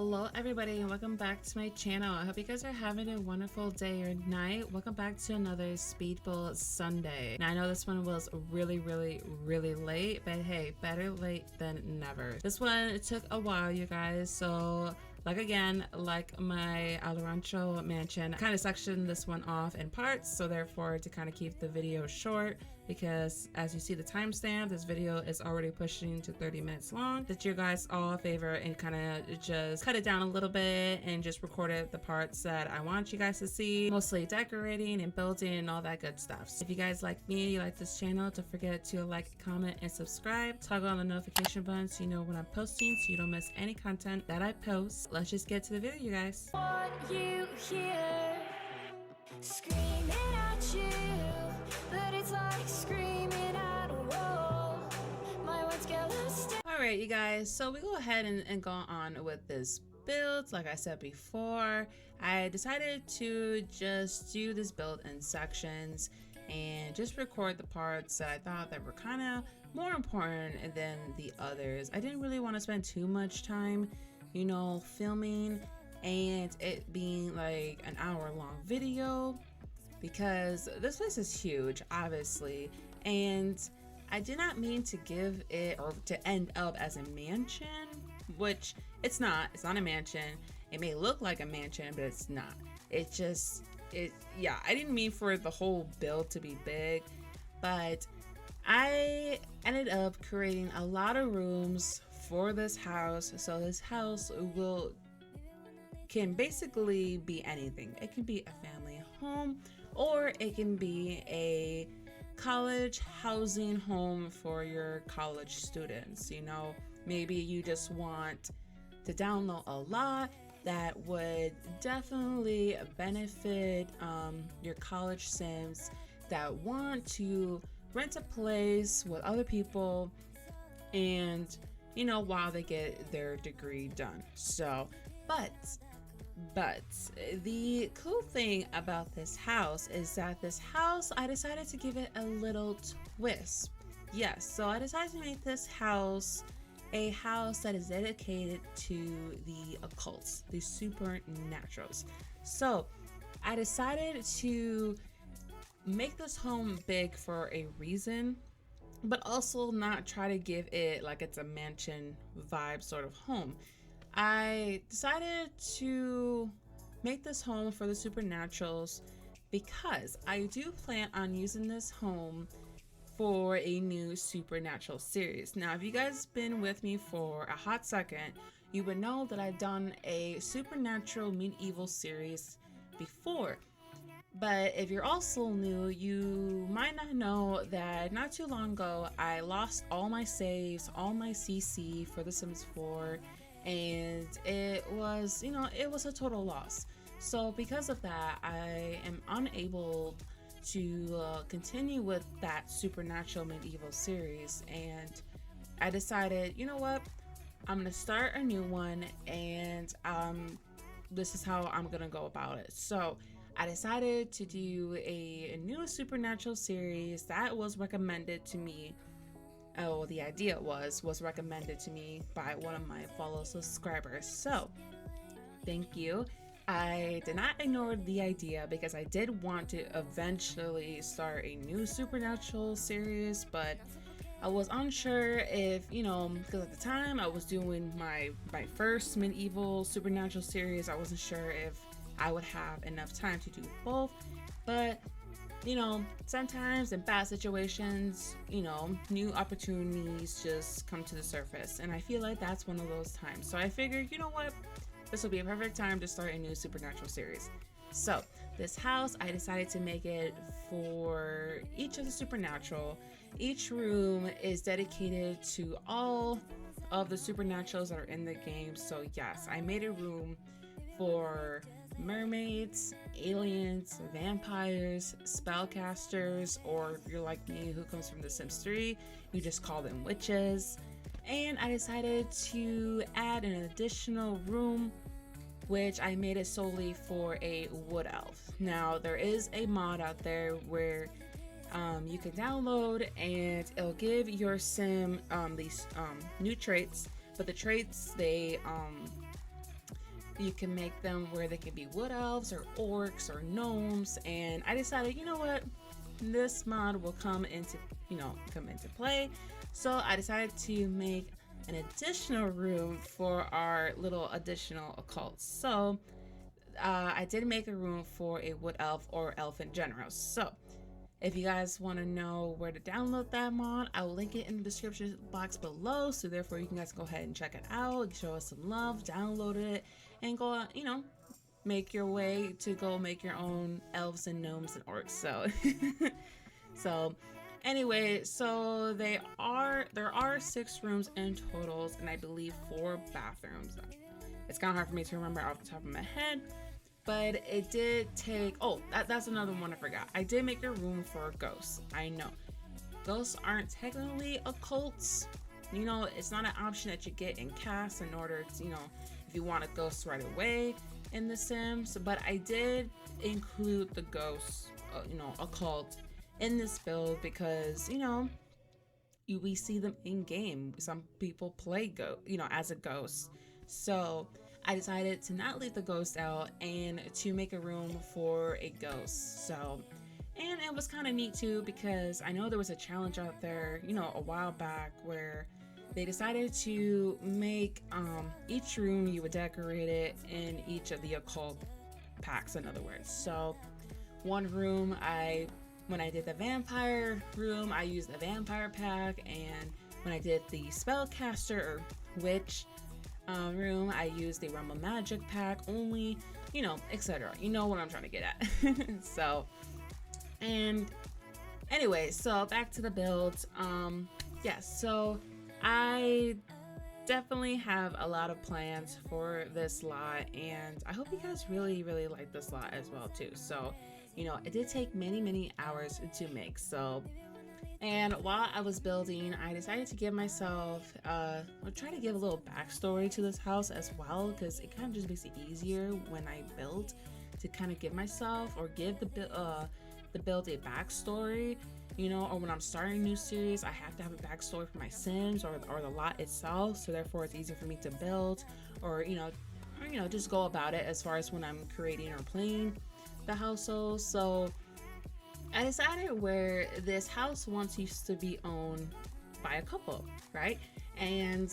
Hello everybody and welcome back to my channel. I hope you guys are having a wonderful day or night. Welcome back to another Speed Build Sunday. Now I know this one was really late, but hey, better late than never. This one took a while, you guys, so like my El Rancho mansion, I kind of sectioned this one off in parts, so therefore to kind of keep the video short, because as you see the timestamp, this video is already pushing to 30 minutes long, that you guys all favor and kind of just cut it down a little bit and just recorded the parts that I want you guys to see, mostly decorating and building and all that good stuff. So if you guys like me, you like this channel, don't forget to like, comment, and subscribe. Toggle on the notification button so you know when I'm posting, so you don't miss any content that I post. Let's just get to the video, you guys. What you hear screaming at you, but it's like screaming at a wall. My words get lost. Alright, you guys, so we go ahead and go on with this build. Like I said before, I decided to just do this build in sections and just record the parts that I thought that were kind of more important than the others. I didn't really want to spend too much time, you know, filming and it being like an hour-long video, because this place is huge, obviously, and I did not mean to give it or to end up as a mansion, which it's not a mansion. It may look like a mansion, but it's not. Yeah, I didn't mean for the whole build to be big, but I ended up creating a lot of rooms for this house. So this house can basically be anything. It can be a family home, or it can be a college housing home for your college students. You know, maybe you just want to download a lot that would definitely benefit your college sims that want to rent a place with other people, and you know, while they get their degree done. So but the cool thing about this house is that this house, I decided to give it a little twist. Yes, so I decided to make this house a house that is dedicated to the occults, the supernaturals. So I decided to make this home big for a reason, but also not try to give it like it's a mansion vibe sort of home. I decided to make this home for the supernaturals because I do plan on using this home for a new supernatural series. Now, if you guys been with me for a hot second, you would know that I've done a supernatural medieval series before. But if you're also new, you might not know that not too long ago, I lost all my saves, all my CC for The Sims 4, and it was, you know, it was a total loss. So because of that, I am unable to continue with that supernatural medieval series, and I decided, you know what, I'm gonna start a new one, and this is how I'm gonna go about it. So I decided to do a new supernatural series that was recommended to me. Oh, the idea was recommended to me by one of my fellow subscribers. So thank you. I did not ignore the idea because I did want to eventually start a new supernatural series, but I was unsure if, you know, because at the time I was doing my first medieval supernatural series, I wasn't sure if I would have enough time to do both. But you know, sometimes in bad situations, you know, new opportunities just come to the surface, and I feel like that's one of those times. So I figured, you know what, this will be a perfect time to start a new supernatural series. So this house, I decided to make it for each of the supernatural. Each room is dedicated to all of the supernaturals that are in the game. So yes, I made a room for mermaids, aliens, vampires, spellcasters, or if you're like me who comes from The Sims 3, you just call them witches. And I decided to add an additional room, which I made it solely for a wood elf. Now there is a mod out there where you can download and it'll give your sim these new traits, but the traits, they You can make them where they can be wood elves or orcs or gnomes. And I decided, you know what, this mod will come into play. So I decided to make an additional room for our little additional occults. So I did make a room for a wood elf or elf in general. So if you guys want to know where to download that mod, I will link it in the description box below. So therefore you can guys go ahead and check it out, show us some love, download it, and go, make your way to go make your own elves and gnomes and orcs. So, so anyway, so there are 6 rooms in totals, and I believe 4 bathrooms. It's kind of hard for me to remember off the top of my head, but it did take, that's another one I forgot. I did make a room for ghosts. I know ghosts aren't technically occults. It's not an option that you get in cast in order to, if you want a ghost right away in The Sims, but I did include the ghosts, occult in this build because, we see them in game. Some people play as a ghost. So I decided to not leave the ghost out and to make a room for a ghost. So, and it was kind of neat too, because I know there was a challenge out there, a while back where they decided to make each room, you would decorate it in each of the occult packs, in other words. So one room, when I did the vampire room, I used the vampire pack, and when I did the spellcaster or witch room, I used the realm of magic pack only, etc. You know what I'm trying to get at. So, and anyway, so back to the build. So I definitely have a lot of plans for this lot, and I hope you guys really like this lot as well too. So, it did take many hours to make. So, and while I was building, I decided to give myself, try to give a little backstory to this house as well, because it kind of just makes it easier when I build to kind of give myself or give the build a backstory, or when I'm starting a new series, I have to have a backstory for my Sims or the lot itself. So therefore it's easier for me to build or just go about it as far as when I'm creating or playing the household. So I decided where this house once used to be owned by a couple, right? And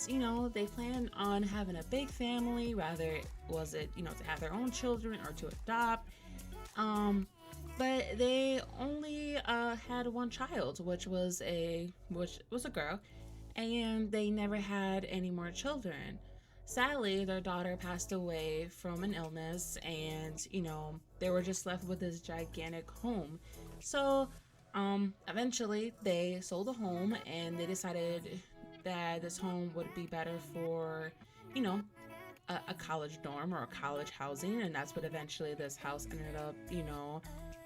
they planned on having a big family, rather was it to have their own children or to adopt, but they only had one child, which was a girl, and they never had any more children. Sadly, their daughter passed away from an illness, and they were just left with this gigantic home. So eventually they sold the home, and they decided that this home would be better for a college dorm or a college housing, and that's what eventually this house ended up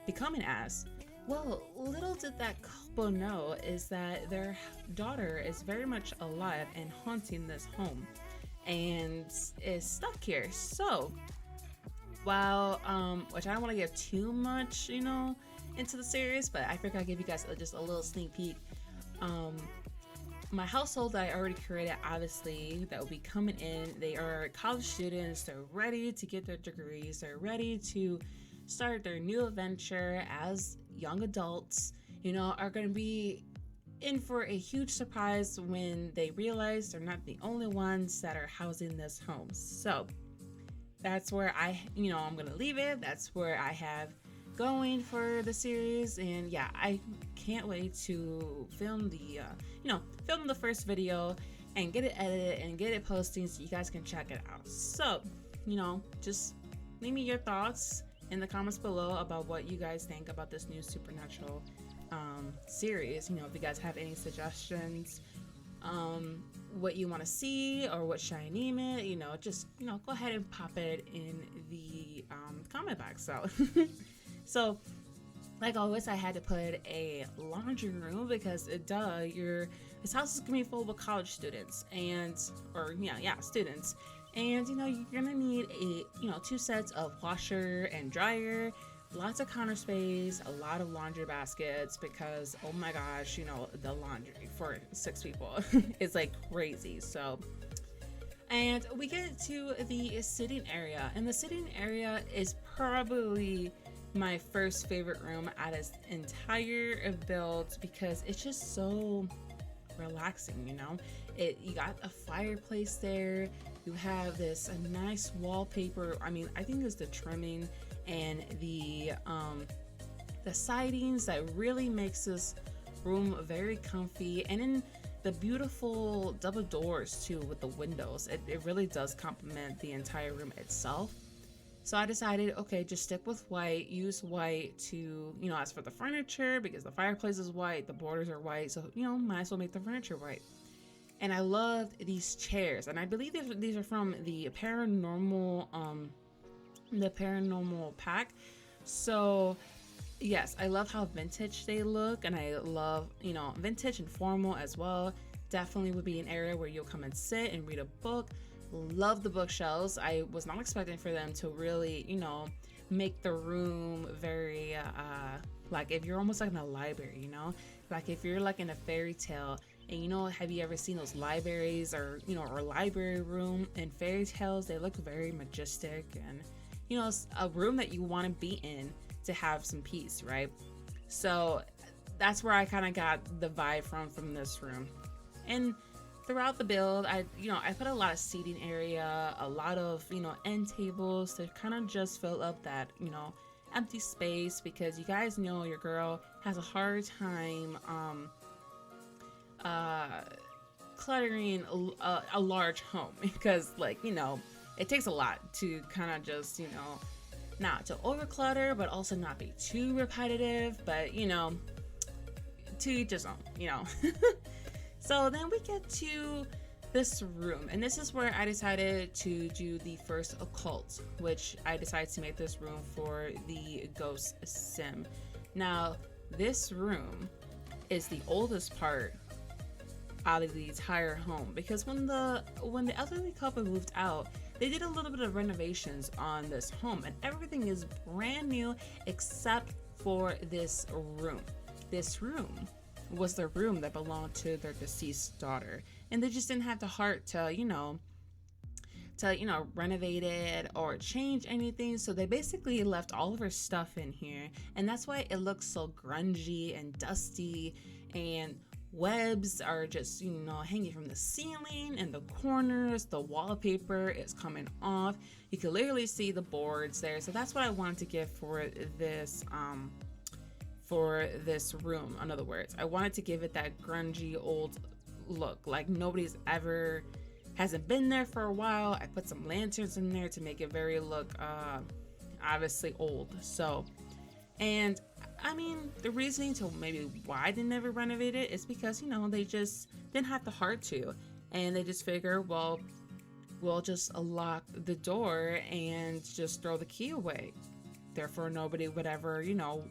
becoming as. Well, little did that couple know is that their daughter is very much alive and haunting this home and is stuck here. So while which I don't want to give too much into the series, but I figured I'd give you guys just a little sneak peek. My household that I already created, obviously, that will be coming in, they are college students. They're ready to get their degrees. They're ready to start their new adventure as young adults, are going to be in for a huge surprise when they realize they're not the only ones that are housing this home. So that's where I'm going to leave it. That's where I have going for the series, and yeah, I can't wait to film the first video and get it edited and get it posting so you guys can check it out. So just leave me your thoughts in the comments below about what you guys think about this new Supernatural series. If you guys have any suggestions, what you want to see or what should I name it, just go ahead and pop it in the comment box. So like always, I had to put a laundry room because this house is gonna be full of college students students, and you're gonna need a 2 sets of washer and dryer, lots of counter space, a lot of laundry baskets, because oh my gosh, the laundry for 6 people is like crazy. So And we get to the sitting area, and the sitting area is probably my first favorite room out of this entire build because it's just so relaxing, you know. You got a fireplace there, you have this a nice wallpaper. I mean, I think it's the trimming and the sidings that really makes this room very comfy, and in the beautiful double doors too with the windows, it really does complement the entire room itself. So I decided, okay, just stick with white, use white to, you know, as for the furniture, because the fireplace is white, the borders are white, so, you know, might as well make the furniture white. And I loved these chairs, and I believe these are from the paranormal pack. So yes, I love how vintage they look, and I love, you know, vintage and formal as well. Definitely would be an area where you'll come and sit and read a book. Love the bookshelves. I was not expecting for them to really, you know, make the room very like if you're almost like in a library, you know, like if you're like in a fairy tale. And you know, have you ever seen those libraries, or you know, or library room in fairy tales? They look very majestic, and you know, it's a room that you want to be in to have some peace, right? So that's where I kind of got the vibe from this room. And throughout the build, I put a lot of seating area, a lot of, you know, end tables to kind of just fill up that, you know, empty space, because you guys know your girl has a hard time cluttering a large home because, like, you know, it takes a lot to kind of just, you know, not to over clutter, but also not be too repetitive, but you know, to each his own, you know. So then we get to this room, and this is where I decided to do the first occult, which I decided to make this room for the ghost sim. Now this room is the oldest part out of the entire home, because when the elderly couple moved out, they did a little bit of renovations on this home, and everything is brand new except for this room. This room was the room that belonged to their deceased daughter, and they just didn't have the heart to, you know, renovate it or change anything. So they basically left all of her stuff in here, and that's why it looks so grungy and dusty, and webs are just, you know, hanging from the ceiling and the corners. The wallpaper is coming off. You can literally see the boards there. So that's what I wanted to give for this room. In other words, I wanted to give it that grungy old look, like nobody's ever hasn't been there for a while. I put some lanterns in there to make it very look obviously old. So, and I mean, the reasoning to maybe why they never renovated it is because, you know, they just didn't have the heart to, and they just figure, well, we'll just lock the door and just throw the key away. Therefore, nobody would ever, you know,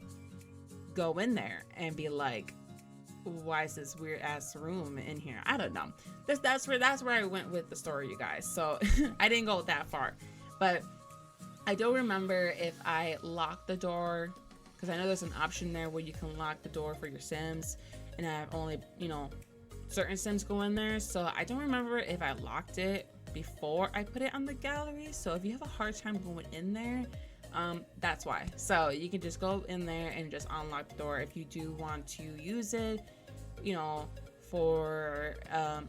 go in there and be like, why is this weird ass room in here? I don't know. That's where I went with the story, you guys. So I didn't go that far, but I don't remember if I locked the door, because I know there's an option there where you can lock the door for your Sims, and I have only, you know, certain Sims go in there. So I don't remember if I locked it before I put it on the gallery. So if you have a hard time going in there, that's why. So you can just go in there and just unlock the door if you do want to use it, you know, for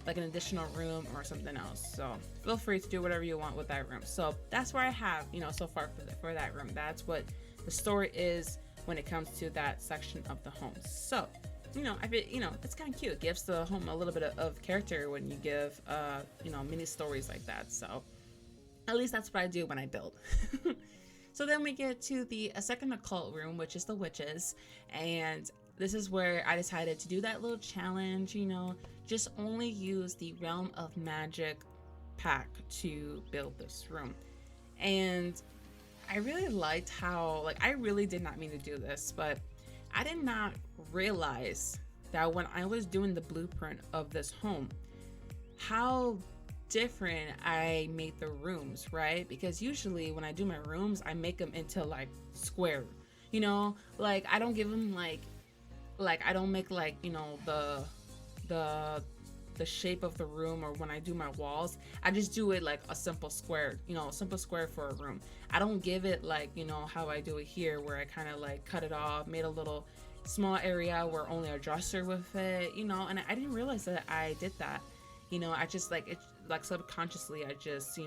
like an additional room or something else. So feel free to do whatever you want with that room. So that's where I have, you know, so far for that room. That's what the story is when it comes to that section of the home. So, you know, I feel, you know, it's kind of cute. It gives the home a little bit of character when you give, you know, mini stories like that. So at least that's what I do when I build. So then we get to the second occult room, which is the witches. And this is where I decided to do that little challenge, you know, just only use the Realm of Magic pack to build this room. And I really liked how, like, I really did not mean to do this, but I did not realize that when I was doing the blueprint of this home, how different I made the rooms, right? Because usually when I do my rooms, I make them into like square, you know, like I don't give them like I don't make like, you know, the the shape of the room, or when I do my walls, I just do it like a simple square, a simple square for a room. I don't give it like, how I do it here, where I kind of like cut it off, made a little small area where only a dresser would fit, and I didn't realize that I did that. I just like it, like subconsciously, I just,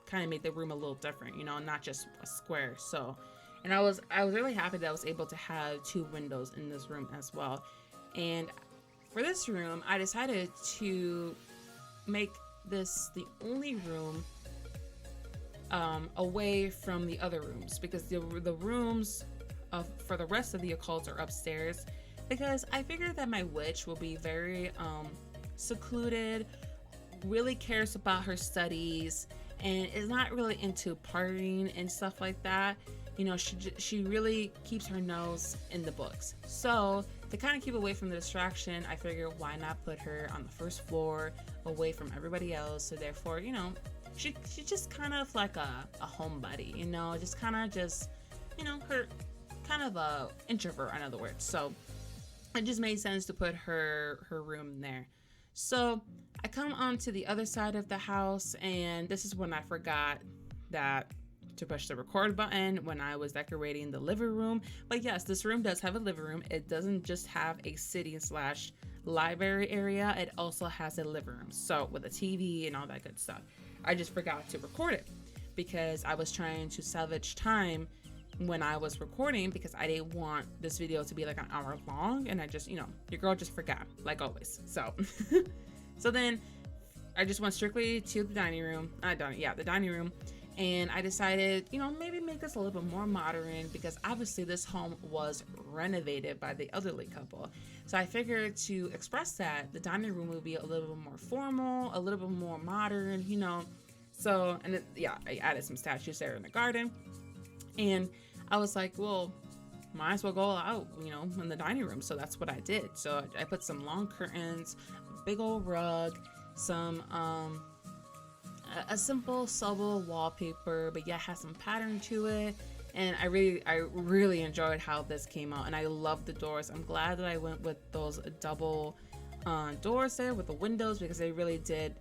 kind of made the room a little different, not just a square. So, and I was really happy that I was able to have 2 windows in this room as well. And for this room, I decided to make this the only room away from the other rooms, because the rooms for the rest of the occult are upstairs, because I figured that my witch will be very secluded, really cares about her studies, and is not really into partying and stuff like that. She really keeps her nose in the books. So to kind of keep away from the distraction, I figured why not put her on the first floor away from everybody else. So therefore, she's just kind of like a home buddy, just her kind of a introvert, in other words. So it just made sense to put her room there. So I come on to the other side of the house, and this is when I forgot that to push the record button when I was decorating the living room. But yes, this room does have a living room. It doesn't just have a sitting/library area, it also has a living room, so with a TV and all that good stuff. I just forgot to record it because I was trying to salvage time when I was recording, because I didn't want this video to be like an hour long, and I just, your girl just forgot, like always. So so then I just went strictly to the dining room, the dining room, and I decided, maybe make this a little bit more modern, because obviously this home was renovated by the elderly couple. So I figured to express that, the dining room would be a little bit more formal, a little bit more modern, So, and I added some statues there in the garden, and I was like, well, might as well go out, in the dining room. So that's what I did. So I put some long curtains, a big old rug, some a simple subtle wallpaper, but has some pattern to it. And I really enjoyed how this came out, and I love the doors. I'm glad that I went with those double doors there with the windows, because it really did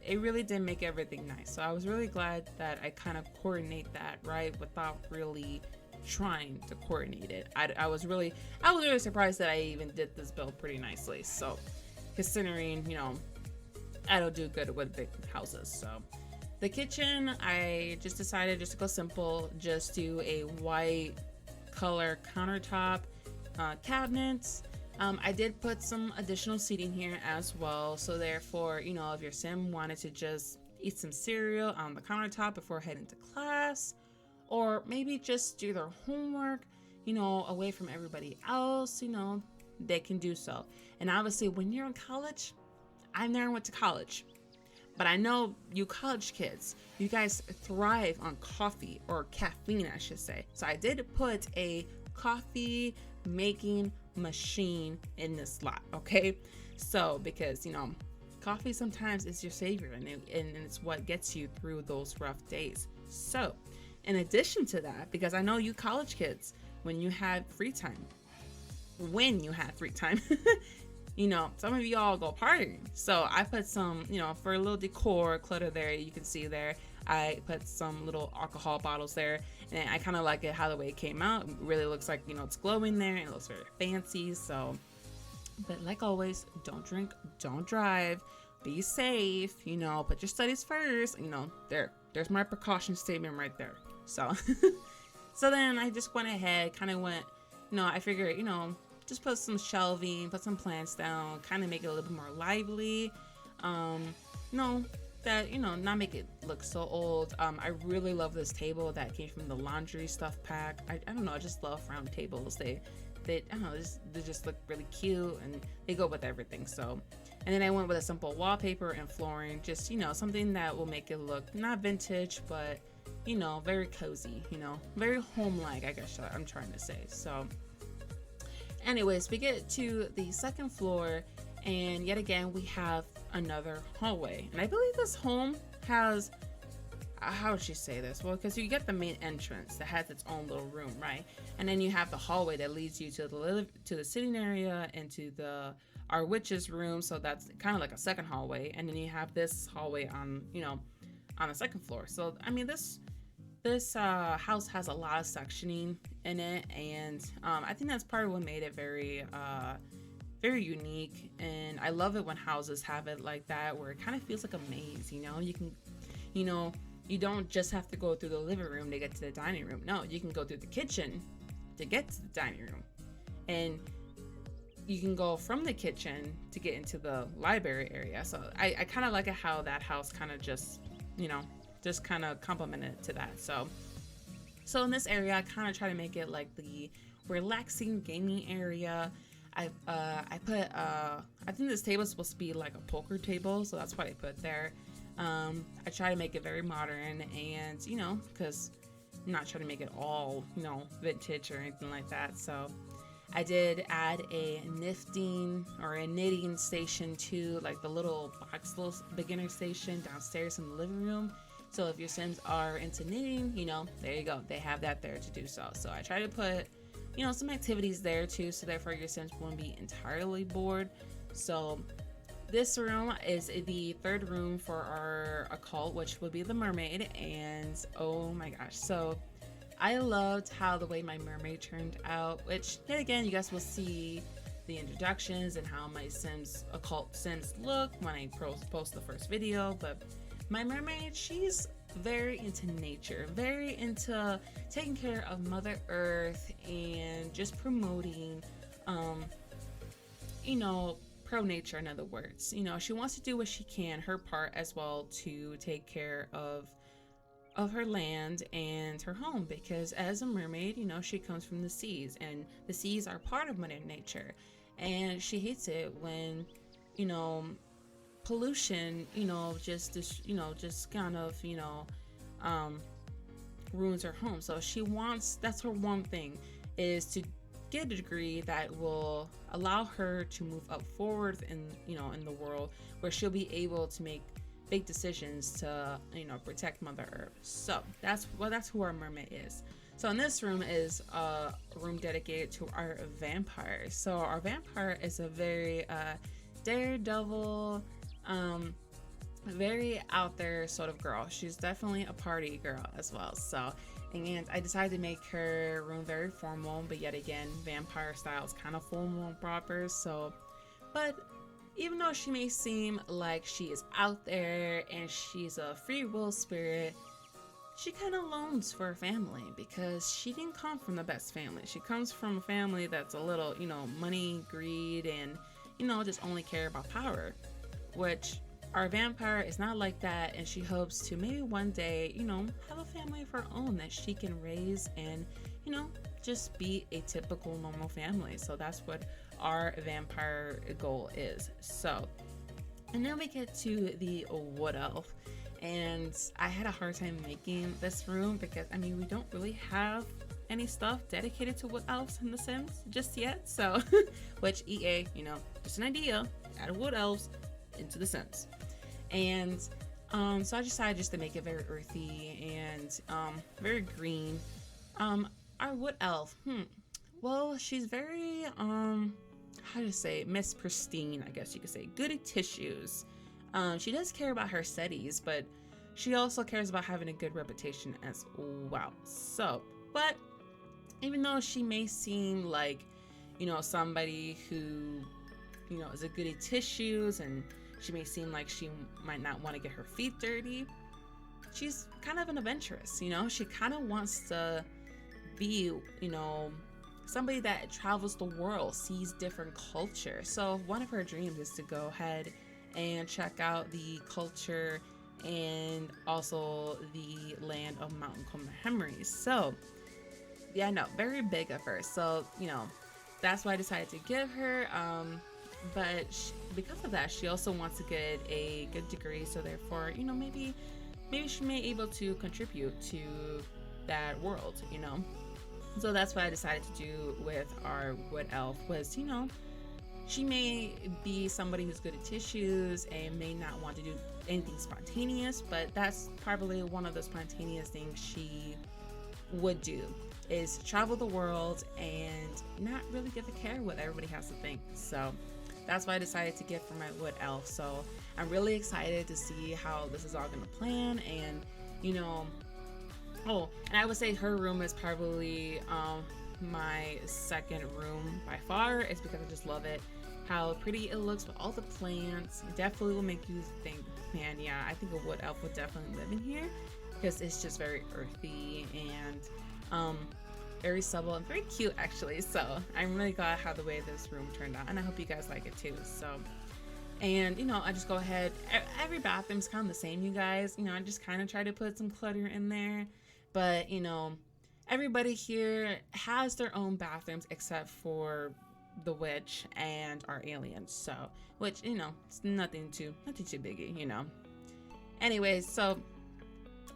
make everything nice. So I was really glad that I kind of coordinate that right without really trying to coordinate it. I was really surprised that I even did this build pretty nicely. So considering, I don't do good with big houses. So the kitchen, I just decided just to go simple, just do a white color countertop, cabinets. I did put some additional seating here as well. So therefore, if your sim wanted to just eat some cereal on the countertop before heading to class, or maybe just do their homework, away from everybody else, they can do so. And obviously when you're in college, I never went to college, but I know you college kids, you guys thrive on coffee, or caffeine, I should say. So I did put a coffee making machine in this lot, okay? So because, coffee sometimes is your savior, and it's what gets you through those rough days. So in addition to that, because I know you college kids, when you had free time, some of y'all go partying. So I put some, for a little decor clutter there, you can see there, I put some little alcohol bottles there, and I kind of like it how the way it came out. It really looks like, it's glowing there, and it looks very fancy. So, but like always, don't drink, don't drive, be safe, put your studies first, there's my precaution statement right there. So, so then I just went ahead, I figured, just put some shelving, put some plants down, kind of make it a little bit more lively. Not make it look so old. I really love this table that came from the laundry stuff pack. I don't know, I just love round tables. They just look really cute, and they go with everything. So, and then I went with a simple wallpaper and flooring, just, something that will make it look not vintage, but, very cozy, very home-like, I guess I'm trying to say. So anyways, we get to the second floor, and yet again we have another hallway, and I believe this home has, how would you say this? Well, because you get the main entrance that has its own little room, right? And then you have the hallway that leads you to the sitting area and to the our witch's room, so that's kind of like a second hallway, and then you have this hallway on, on the second floor. So I mean, this house has a lot of sectioning in it, and I think that's part of what made it very unique. And I love it when houses have it like that, where it kind of feels like a maze. You can, you don't just have to go through the living room to get to the dining room. No, you can go through the kitchen to get to the dining room, and you can go from the kitchen to get into the library area. So I kind of like it how that house kind of just kind of complemented to that. So in this area, I kind of try to make it like the relaxing gaming area. I think this table is supposed to be like a poker table, so that's what I put there. I try to make it very modern, and because I'm not trying to make it all vintage or anything like that. So I did add a knitting station to like the little beginner station downstairs in the living room. So if your Sims are into knitting, there you go, they have that there to do so. So I try to put some activities there too, so therefore your Sims won't be entirely bored. So this room is the third room for our occult, which would be the mermaid. And oh my gosh, so I loved how the way my mermaid turned out, which yet again, you guys will see the introductions and how my occult Sims look when I post the first video. But my mermaid, she's very into nature, very into taking care of Mother Earth and just promoting, pro nature, in other words. She wants to do what she can, her part as well, to take care of her land and her home, because as a mermaid, she comes from the seas, and the seas are part of Mother Nature, and she hates it when pollution just kind of ruins her home. So that's her one thing, is to get a degree that will allow her to move up forward in the world, where she'll be able to make big decisions to protect Mother Earth. So that's who our mermaid is. So in this room is a room dedicated to our vampire. So our vampire is a very daredevil, very out there sort of girl. She's definitely a party girl as well. So, and I decided to make her room very formal, but yet again, vampire style is kind of formal and proper. So, but even though she may seem like she is out there and she's a free will spirit, she kind of longs for a family, because she didn't come from the best family. She comes from a family that's a little, money, greed, and, just only care about power, which our vampire is not like that. And she hopes to maybe one day, have a family of her own that she can raise and, just be a typical normal family. So that's what our vampire goal is. So, and then we get to the wood elf, and I had a hard time making this room because we don't really have any stuff dedicated to wood elves in The Sims just yet. So, which EA, just an idea, add wood elves into The Sims. And so I decided just to make it very earthy and very green. Our wood elf, well, she's very how to say, Miss Pristine, I guess you could say, goody tissues. She does care about her studies, but she also cares about having a good reputation as well. So, but even though she may seem like, somebody who, is a goody tissues, and she may seem like she might not want to get her feet dirty, she's kind of an adventurous. She kind of wants to be, somebody that travels the world, sees different culture. So one of her dreams is to go ahead and check out the culture and also the land of Mountain Memories. So yeah, no, very big at first. So that's why I decided to give her. But because of that, she also wants to get a good degree. So therefore, maybe she may able to contribute to that world. So that's what I decided to do with our wood elf was, she may be somebody who's good at tissues and may not want to do anything spontaneous, but that's probably one of the spontaneous things she would do, is travel the world and not really give a care what everybody has to think. So that's what I decided to get for my wood elf. So I'm really excited to see how this is all gonna plan. And you know, oh, and I would say her room is probably my second room by far. It's because I just love it, how pretty it looks with all the plants. It definitely will make you think, man, yeah, I think a wood elf would definitely live in here, because it's just very earthy and very subtle and very cute actually. So I'm really glad how the way this room turned out, and I hope you guys like it too. So, and you know, I just go ahead, every bathroom's kind of the same, you guys. You know, I just kind of try to put some clutter in there, but you know, everybody here has their own bathrooms except for the witch and our aliens. So, which, you know, it's nothing too biggie, you know. Anyways, so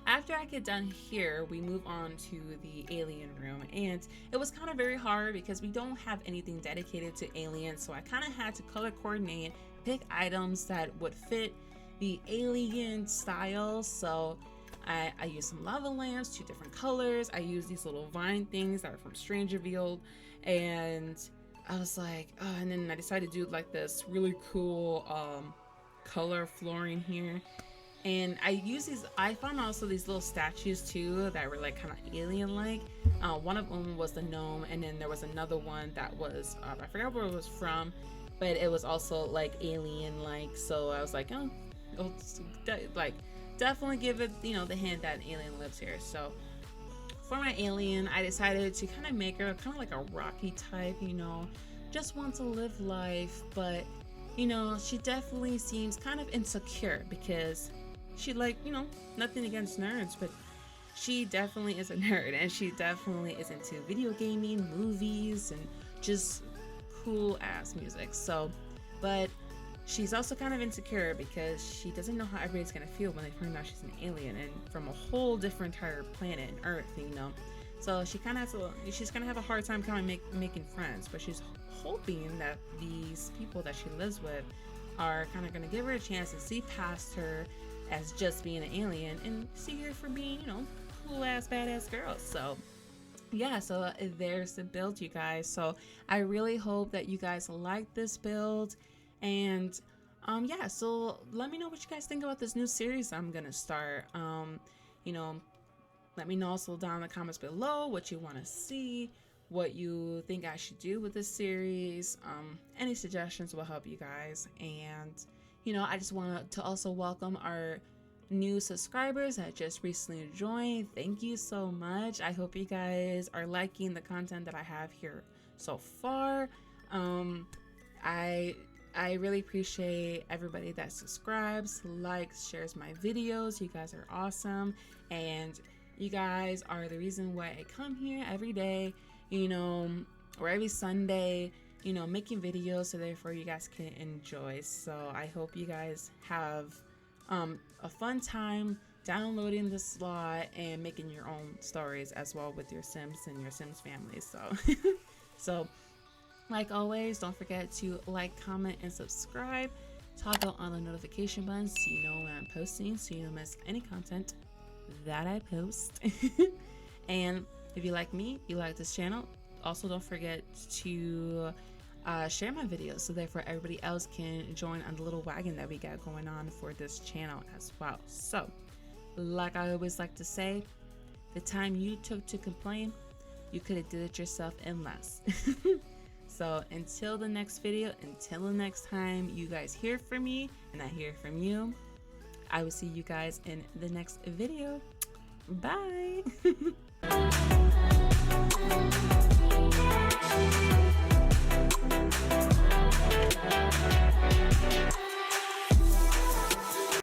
after I get done here, we move on to the alien room, and it was kind of very hard because we don't have anything dedicated to aliens. So I kind of had to color coordinate, pick items that would fit the alien style. So I used some lava lamps, 2 different colors. I used these little vine things that are from Strange Revealed, and I was like, oh, and then I decided to do like this really cool color flooring here. And I found also these little statues too that were like kind of alien-like. One of them was the gnome, and then there was another one that was, I forgot where it was from, but it was also like alien-like. So I was like, oh, like definitely give it, you know, the hint that an alien lives here. So for my alien, I decided to kind of make her kind of like a rocky type, you know, just wants to live life, but you know, she definitely seems kind of insecure because she, like, you know, nothing against nerds, but she definitely is a nerd, and she definitely is into video gaming, movies, and just cool ass music. So, but she's also kind of insecure because she doesn't know how everybody's gonna feel when they find out she's an alien and from a whole different entire planet, Earth, you know. So she kind of has to, she's gonna have a hard time kind of making friends, but she's hoping that these people that she lives with are kind of gonna give her a chance to see past her as just being an alien and see her for being, you know, cool ass badass girl. So yeah, so there's the build, you guys. So I really hope that you guys like this build, and yeah, so let me know what you guys think about this new series I'm gonna start. You know, let me know also down in the comments below what you want to see, what you think I should do with this series. Any suggestions will help you guys. And you know, I just want to also welcome our new subscribers that just recently joined. Thank you so much. I hope you guys are liking the content that I have here so far. I really appreciate everybody that subscribes, likes, shares my videos. You guys are awesome, and you guys are the reason why I come here every day, you know, or every Sunday, you know, making videos, so therefore you guys can enjoy. So I hope you guys have a fun time downloading the slot and making your own stories as well with your Sims and your Sims family. So so like always, don't forget to like, comment, and subscribe. Toggle on the notification button so you know when I'm posting, so you don't miss any content that I post. And if you like me, you like this channel, also don't forget to share my videos, so therefore everybody else can join on the little wagon that we got going on for this channel as well. So like I always like to say, the time you took to complain, you could have did it yourself in less. So until the next video, until the next time you guys hear from me and I hear from you, I will see you guys in the next video. Bye.